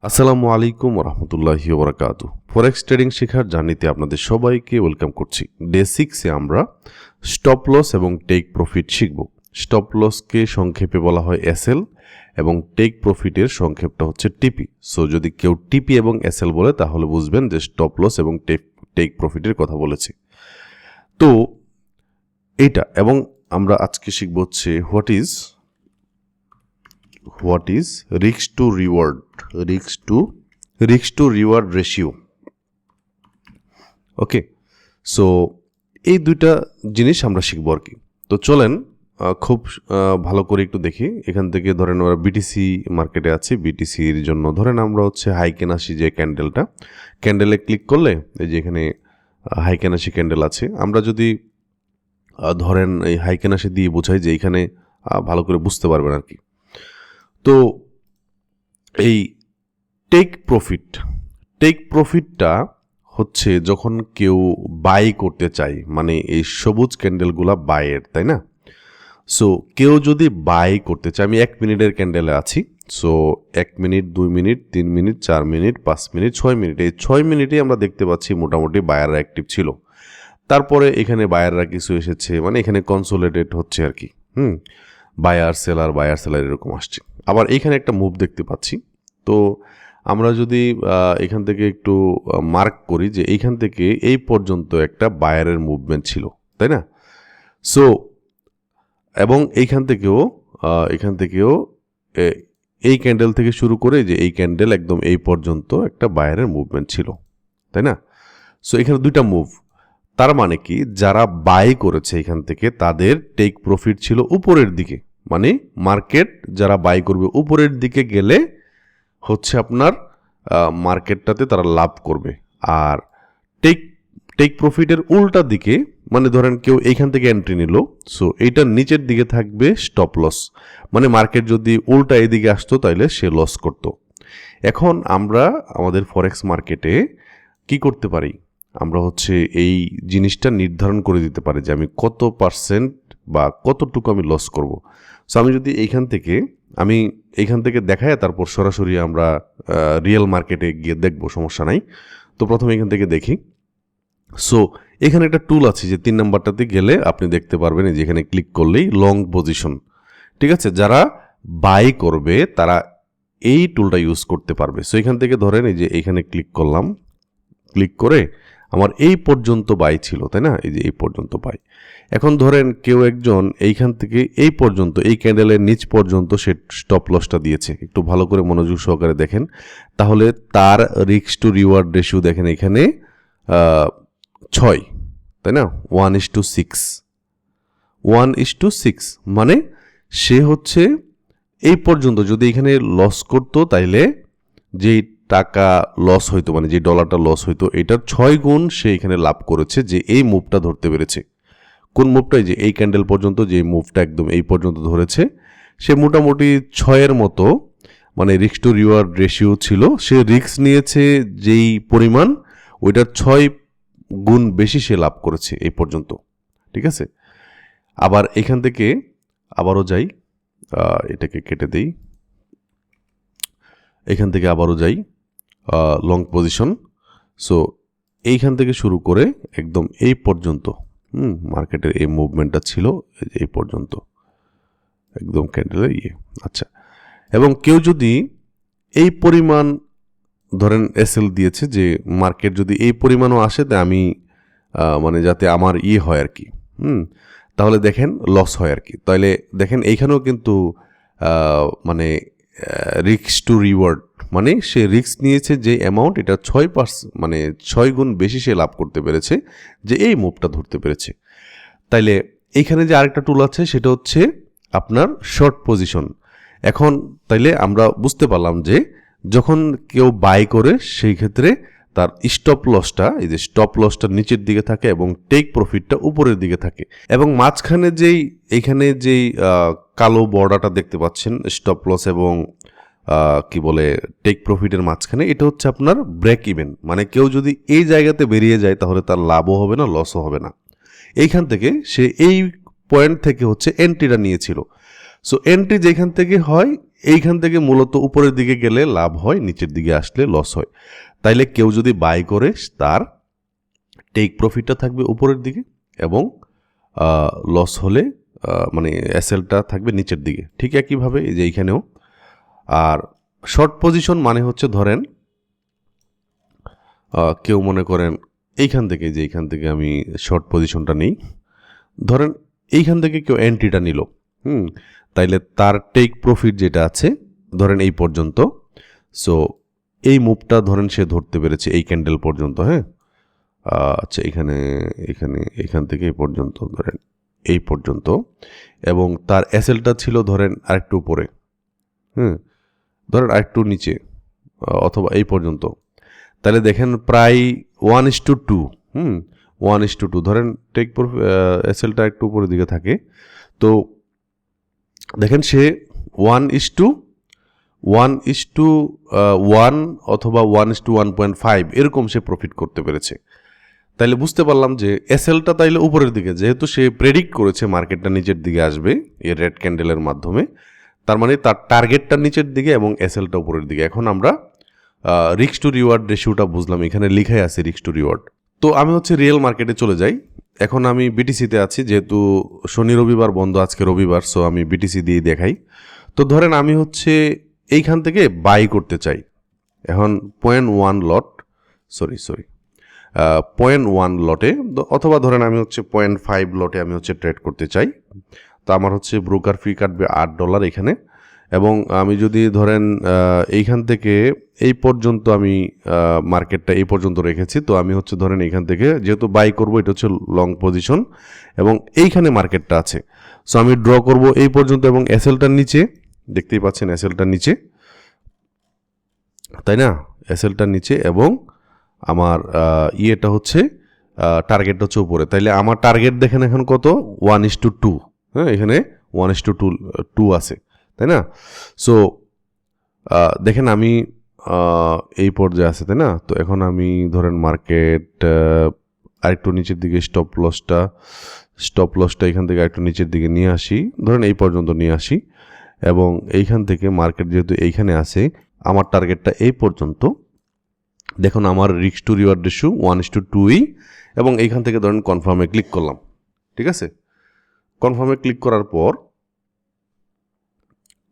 আসসালামু আলাইকুম রহমতুল্লাহি ওবরাকাতু। ফরেক্স ট্রেডিং শেখার জার্নিতে আপনাদের সবাইকে ওয়েলকাম করছি। ডে 6-এ আমরা স্টপ লস এবং টেক প্রফিট শিখব। স্টপ লসকে সংক্ষেপে বলা হয় এসএল এবং টেক প্রফিটের সংক্ষেপটা হচ্ছে টিপি। সো যদি কেউ টিপি এবং এসএল বলে তাহলে বুঝবেন যে স্টপ লস এবং টেক প্রফিটের কথা বলেছে। তো এইটা এবং আমরা আজকে শিখব হচ্ছে what is risk to reward ratio. Okay, so এই দুইটা জিনিস আমরা শিখব আর কি। তো চলেন খুব ভালো করে একটু দেখি। এখান থেকে ধরেন ওরা বিটিসি মার্কেটে আছে, বিটিসির জন্য ধরেন আমরা হচ্ছে হাই কেনাসি যে ক্যান্ডেলে ক্লিক করলে এই যে এখানে হাই কেনাসি ক্যান্ডেল আছে। আমরা যদি ধরেন এই হাই কেনাসি দিয়ে বোঝাই যে এখানে ভালো করে বুঝতে পারবেন আর কি। তো এই টেক প্রফিটটা হচ্ছে যখন কেউ বাই করতে চায়, মানে এই সবুজ ক্যান্ডেলগুলা বাইয়ের, তাই না? সো কেউ যদি বাই করতে চায়, আমি 1 মিনিটের ক্যান্ডেলে আছি। So 1 minute, 2 minute, 3 minute, 4 minute, 5 minute, 6 minute, এই 6 মিনিটে আমরা দেখতে পাচ্ছি মোটামুটি বায়াররা অ্যাক্টিভ ছিল। তারপরে এখানে বায়াররা কিছু এসেছে, মানে এখানে কনসোলিডেট হচ্ছে আর কি। বায়ার সেলার এরকম আসছে। আবার এইখানে একটা মুভ দেখতে পাচ্ছি। তো আমরা যদি এখান থেকে একটু মার্ক করি যে এইখান থেকে এই পর্যন্ত একটা বায়ারের মুভমেন্ট ছিল, তাই না? সো এবং এইখান থেকেও এই ক্যান্ডেল থেকে শুরু করে যে এই ক্যান্ডেল একদম এই পর্যন্ত একটা বায়ারের মুভমেন্ট ছিল, তাই না? সো এখানে দুইটা মুভ। তার মানে কি, যারা বাই করেছে এখান থেকে তাদের টেক প্রফিট ছিল উপরের দিকে, মানে মার্কেট যারা বাই করবে উপরের দিকে গেলে হচ্ছে আপনার মার্কেটটাতে তারা লাভ করবে। আর টেক প্রফিটের উল্টা দিকে, মানে ধরেন কেউ এইখান থেকে এন্ট্রি নিল, সো এইটার নিচের দিকে থাকবে স্টপ লস, মানে মার্কেট যদি উল্টা এদিকে আসতো তাহলে সে লস করত। এখন আমরা আমাদের ফরেক্স মার্কেটে কি করতে পারি, আমরা হচ্ছে এই জিনিসটা নির্ধারণ করে দিতে পারি যে আমি কত পার্সেন্ট বা কতটুকু আমি লস করব। সো আমি যদি এইখান থেকে দেখাই তারপর সরাসরি আমরা রিয়েল মার্কেটে গিয়ে দেখব, সমস্যা নাই। তো প্রথমে এখান থেকে দেখি। সো এখানে একটা টুল আছে যে 3 নাম্বারটাতে গেলে আপনি দেখতে পারবেন যে এখানে ক্লিক করলেই লং পজিশন, ঠিক আছে? যারা বাই করবে তারা এই টুলটা ইউজ করতে পারবে। সো এখান থেকে ধরেন এই যে এখানে ক্লিক করলাম, ক্লিক করে আমার এই পর্যন্ত বাই ছিল, তাই না? এই যে এই পর্যন্ত বাই। এখন ধরেন কেউ একজন এইখান থেকে এই পর্যন্ত, এই ক্যান্ডেলের নিচ পর্যন্ত সে স্টপ লসটা দিয়েছে। একটু ভালো করে মনোযোগ সহকারে দেখেন, তাহলে তার রিস্ক টু রিওয়ার্ড রেশিও দেখেন এখানে 6, তাই না? 1:6, মানে সে হচ্ছে এই পর্যন্ত যদি এখানে লস করতো তাইলে যেই টাকা লস হইতো, মানে যে ডলারটা লস হইতো, এটার 6 গুণ সে এখানে লাভ করেছে, যে এই মুভটা ধরতে পেরেছে। কোন মুভটাই, যে এই ক্যান্ডেল পর্যন্ত যে মুভটা একদম এই পর্যন্ত ধরেছে, সে মোটামুটি 6-এর মতো, মানে রিস্ক টু রিওয়ার্ড রেশিও ছিল। সে রিস্ক নিয়েছে যেই পরিমাণ, ওইটার 6 গুণ বেশি সে লাভ করেছে এই পর্যন্ত, ঠিক আছে? আবার এখান থেকে আবারও যাই, এটাকে কেটে দেই, এখান থেকে আবারও যাই লং পজিশন। সো এইখান থেকে শুরু করে একদম এই পর্যন্ত মার্কেটের এই মুভমেন্টটা ছিল এই পর্যন্ত, একদম ক্যান্ডেলের আচ্ছা। এবং কেউ যদি এই পরিমাণ ধরেন এসএল দিয়েছে, যে মার্কেট যদি এই পরিমাণও আসে তা আমি মানে যাতে আমার হয় আর কি, তাহলে দেখেন লস হয় আর কি। তাহলে দেখেন এইখানেও কিন্তু মানে রিস্ক টু রিওয়ার্ড, মানে সে রিস্ক নিয়েছে যে অ্যামাউন্ট, এটা 6%, মানে 6 গুণ বেশি সে লাভ করতে পেরেছে, যে এই মুভটা ধরতে পেরেছে। তাইলে এইখানে যে আরেকটা টুল আছে সেটা হচ্ছে আপনার শর্ট পজিশন। এখন তাইলে আমরা বুঝতে পারলাম যে যখন কেউ বাই করে সেই ক্ষেত্রে তার স্টপ লসটা, এই যে স্টপ লসটা নিচের দিকে থাকে এবং টেক প্রফিটটা উপরের দিকে থাকে। এবং মাঝখানে এইখানে যেই কালো বর্ডারটা দেখতে পাচ্ছেন স্টপ লস এবং কি বলে টেক প্রফিটের মাঝখানে, এটা হচ্ছে আপনার ব্রেক ইভেন, মানে কেউ যদি এই জায়গাতে বেরিয়ে যায় তাহলে তার লাভও হবে না, লসও হবে না। এইখান থেকে সে এই পয়েন্ট থেকে হচ্ছে এন্ট্রিটা নিয়েছিল। সো এন্ট্রি যেখান থেকে হয় এইখান থেকে মূলত উপরের দিকে গেলে লাভ হয়, নিচের দিকে আসলে লস হয়। তাইলে কেউ যদি বাই করে তার টেক প্রফিটটা থাকবে উপরের দিকে এবং লস হলে মানে এসএলটা থাকবে নিচের দিকে। ঠিক একইভাবে এই যে এইখানেও। আর শর্ট পজিশন মানে হচ্ছে ধরেন কেউ মনে করেন এইখান থেকে আমি শর্ট পজিশনটা নিই, ধরেন এইখান থেকে কেউ এন্ট্রিটা নিল, তাইলে তার টেক প্রফিট যেটা আছে ধরেন এই পর্যন্ত। সো এই মুভটা ধরেন সে ধরতে পেরেছে এই ক্যান্ডেল পর্যন্ত, হ্যাঁ। আচ্ছা এখান থেকে এই পর্যন্ত ধরেন এই পর্যন্ত, এবং তার এসএলটা ছিল ধরেন আরেকটু উপরে, ধরেন আরেকটু নিচে অথবা এই পর্যন্ত। তাহলে দেখেন প্রায় 1:2, 1:2 ধরেন টেক এসএলটা একটু উপরের দিকে থাকে। তো দেখেন সে 1:1 অথবা 1:1.5 এরকম সে প্রফিট করতে পেরেছে। তাইলে বুঝতে পারলাম যে এসএলটা তাইলে উপরের দিকে, যেহেতু সে প্রেডিক্ট করেছে মার্কেটটা নিচের দিকে আসবে এই রেড ক্যান্ডেলের মাধ্যমে, তার মানে তার টার্গেটটা নিচের দিকে এবং এসএলটা উপরের দিকে। এখন আমরা রিস্ক টু রিওয়ার্ড রেশিওটা বুঝলাম, এখানে লিখাই আছে রিস্ক টু রিওয়ার্ড। তো আমি হচ্ছে রিয়েল মার্কেটে চলে যাই। এখন আমি বিটিসিতে আছি, যেহেতু শনি রবিবার বন্ধ, আজকে রবিবার, সো আমি বিটিসি দিয়ে দেখাই। তো ধরেন আমি হচ্ছে এইখান থেকে বাই করতে চাই। এখন 0.1 লটে অথবা ধরেন আমি হচ্ছে 0.5 লটে আমি হচ্ছে ট্রেড করতে চাই। তো আমার হচ্ছে ব্রোকার ফি কাটবে $8 এখানে। এবং আমি যদি ধরেন এইখান থেকে এই পর্যন্ত আমি মার্কেটটা এই পর্যন্ত রেখেছি, তো আমি হচ্ছে ধরেন এইখান থেকে যেহেতু বাই করব, এটা হচ্ছে লং পজিশন এবং এইখানে মার্কেটটা আছে, সো আমি ড্র করব এই পর্যন্ত এবং এসএলটার নিচে, দেখতেই পাচ্ছেন এসএলটার নিচে, তাই না, এসএলটার নিচে, এবং আমার ইয়েটা হচ্ছে টার্গেটটা হচ্ছে উপরে। তাইলে আমার টার্গেট দেখেন এখন কত, 1:2, হ্যাঁ, এখানে 1:2 আছে, তাই না। সো দেখেন আমি এই পর্যায়ে আছে, তাই না। তো এখন আমি ধরেন মার্কেট আরেকটু নিচের দিকে স্টপ লসটা এখান থেকে আরেকটু নিচের দিকে নিয়ে আসি, ধরেন এই পর্যন্ত নিয়ে আসি, এবং এইখান থেকে মার্কেট যেহেতু এইখানে আছে, আমার টার্গেটটা এই পর্যন্ত। দেখুন আমার রিস্ক টু রিওয়ার্ড রেশিও 1:2, এবং এইখান থেকে ধরেন কনফার্মে ক্লিক করলাম, ঠিক আছে। কনফার্মে ক্লিক করার পর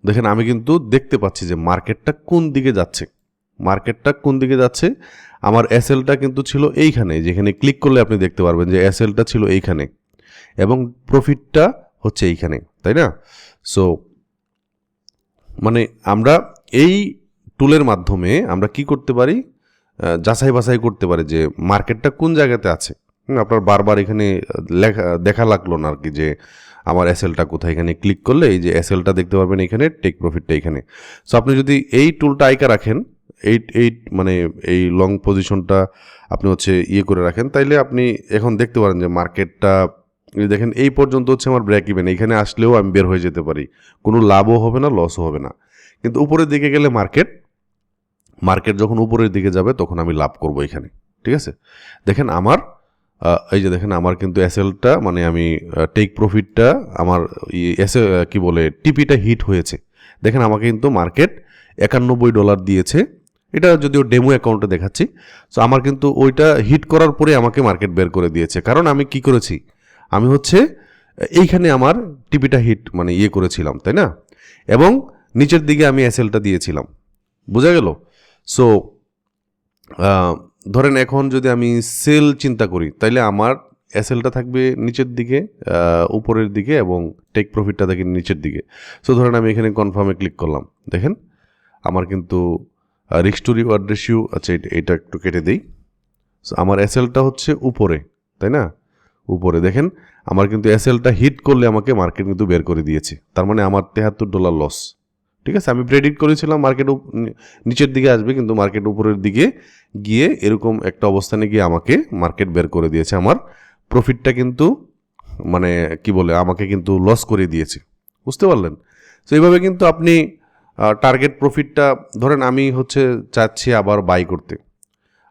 দেখেন আমি কিন্তু দেখতে পাচ্ছি যে মার্কেটটা কোন দিকে যাচ্ছে। আমার এসএলটা কিন্তু ছিল এইখানে, যেখানে ক্লিক করলে আপনি দেখতে পারবেন যে এসএলটা ছিল এইখানে এবং প্রফিটটা হচ্ছে এইখানে, তাই না। সো মানে আমরা এই টুলের মাধ্যমে আমরা কি করতে পারি, যাচাই বাছাই করতে পারি যে মার্কেটটা কোন জায়গাতে আছে। আপনার বারবার এখানে দেখা লাগলো না আর কি যে আমার এসএলটা কোথায়। এখানে ক্লিক করলে এই যে এসএলটা দেখতে পারবেন এখানে, টেক প্রফিটটা এখানে। সো আপনি যদি এই টুলটা আইকা রাখেন, মানে এই লং পজিশনটা আপনি হচ্ছে করে রাখেন, তাইলে আপনি এখন দেখতে পারেন যে মার্কেটটা দেখেন এই পর্যন্ত হচ্ছে আমার ব্রেক ইভেন, এখানে আসলেও আমি বের হয়ে যেতে পারি, কোনো লাভও হবে না, লসও হবে না। কিন্তু উপরের দিকে গেলে মার্কেট যখন উপরের দিকে যাবে তখন আমি লাভ করব এখানে, ঠিক আছে। দেখেন আমার এই যে দেখেন আমার কিন্তু এসএলটা মানে আমি টেক প্রফিটটা আমার কি বলে টিপিটা হিট হয়েছে। দেখেন আমাকে কিন্তু মার্কেট $91 দিয়েছে, এটা যদিও ডেমো অ্যাকাউন্টে দেখাচ্ছি। সো আমার কিন্তু ওইটা হিট করার পরে আমাকে মার্কেট বের করে দিয়েছে, কারণ আমি কি করেছি, আমি হচ্ছে এইখানে আমার টিপিটা হিট মানে করেছিলাম, তাই না, এবং নিচের দিকে আমি এসএলটা দিয়েছিলাম, বোঝা গেল। সো ধরেন এখন যদি আমি সেল চিন্তা করি, তাইলে আমার এসএলটা থাকবে নিচের দিকে, উপরের দিকে, এবং টেক প্রফিটটা থাকে নিচের দিকে। সো ধরেন আমি এখানে কনফার্মে ক্লিক করলাম, দেখেন আমার কিন্তু রিস্ক টু রিওয়ার্ড রেশিও, আচ্ছা এটা একটু কেটে দিই। সো আমার এসএলটা হচ্ছে উপরে, তাই না, উপরে। দেখেন আমার কিন্তু এসএলটা হিট করলে আমাকে মার্কেট কিন্তু বের করে দিয়েছে, তার মানে আমার $73 লস, ঠিক আছে। আমি প্রেডিক্ট করেছিলাম মার্কেট নিচের দিকে আসবে, কিন্তু মার্কেট উপরের দিকে গিয়ে এরকম একটা অবস্থানে গিয়ে আমাকে মার্কেট বের করে দিয়েছে। আমার প্রফিটটা কিন্তু মানে কি বলে আমাকে কিন্তু লস করে দিয়েছে, বুঝতে পারলেন। তো এইভাবে কিন্তু আপনি টার্গেট প্রফিটটা ধরেন আমি হচ্ছে চাচ্ছি আবার বাই করতে,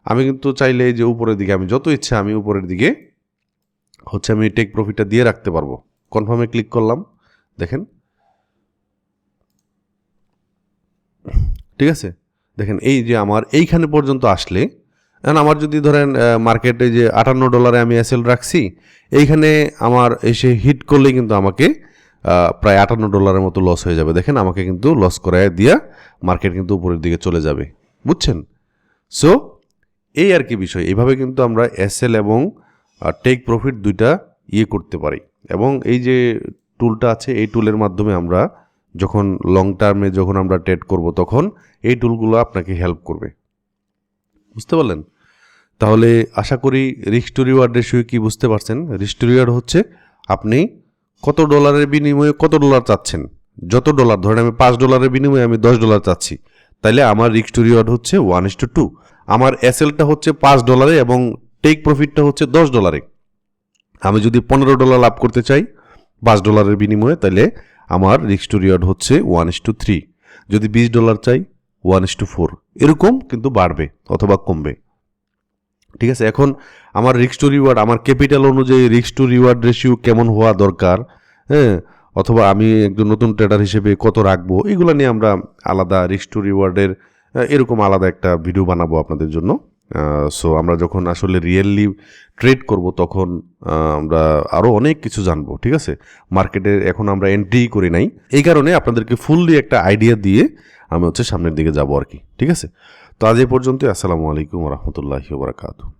আমি কিন্তু চাইলে যে উপরের দিকে আমি যত ইচ্ছা আমি উপরের দিকে হচ্ছে আমি টেক প্রফিটটা দিয়ে রাখতে পারবো। কনফার্মে ক্লিক করলাম, দেখেন ঠিক আছে, দেখেন এই যে আমার এইখানে পর্যন্ত আসলে, এখন আমার যদি ধরেন মার্কেটে যে $58 আমি এসএল রাখছি, এইখানে আমার এসে হিট করলে কিন্তু আমাকে প্রায় $58 মতো লস হয়ে যাবে। দেখেন আমাকে কিন্তু লস করায় দিয়া মার্কেট কিন্তু উপরের দিকে চলে যাবে, বুঝছেন? সো এই আর কি বিষয়, এইভাবে কিন্তু আমরা এসএল এবং টেক প্রফিট দুইটা করতে পারি। এবং এই যে টুলটা আছে, এই টুলের মাধ্যমে আমরা যখন লং টার্মে যখন আমরা ট্রেড করব, তখন এই টুলগুলো আপনাকে হেল্প করবে, বুঝতে পারলেন? তাহলে আশা করি রিস্ক টু রিওয়ার্ড রেশিও কি বুঝতে পারছেন। রিস্ক টু রিওয়ার্ড হচ্ছে আপনি কত ডলারের বিনিময়ে কত ডলার চাচ্ছেন। যত ডলার, ধরেন আমি $5 বিনিময়ে আমি $10 চাচ্ছি, তাইলে আমার রিস্ক টু রিওয়ার্ড হচ্ছে 1:2। আমার এসএলটা হচ্ছে $5 এবং টেক প্রফিটটা হচ্ছে $10। আমি যদি $15 লাভ করতে চাই $5 বিনিময়ে, তাহলে আমার রিস্ক টু রিওয়ার্ড হচ্ছে 1:3। যদি $20 চাই 1:4, এরকম কিন্তু বাড়বে অথবা কমবে, ঠিক আছে। এখন আমার রিস্ক টু রিওয়ার্ড, আমার ক্যাপিটাল অনুযায়ী রিস্ক টু রিওয়ার্ড রেশিও কেমন হওয়া দরকার, হ্যাঁ, অথবা আমি একজন নতুন ট্রেডার হিসেবে কত রাখবো, এগুলো নিয়ে আমরা আলাদা রিস্ক টু রিওয়ার্ডের এরকম আলাদা একটা ভিডিও বানাবো আপনাদের জন্য। সো আমরা যখন আসলে রিয়েলি ট্রেড করব, তখন আমরা আরও অনেক কিছু জানবো, ঠিক আছে। মার্কেটে এখন আমরা এন্ট্রি করি নাই, এই কারণে আপনাদেরকে ফুললি একটা আইডিয়া দিয়ে আমি সামনের দিকে যাবো আর কি, ঠিক আছে। তো আজ এই পর্যন্তই। আসসালামু আলাইকুম ওয়া রাহমাতুল্লাহি ওয়া বারাকাতুহু।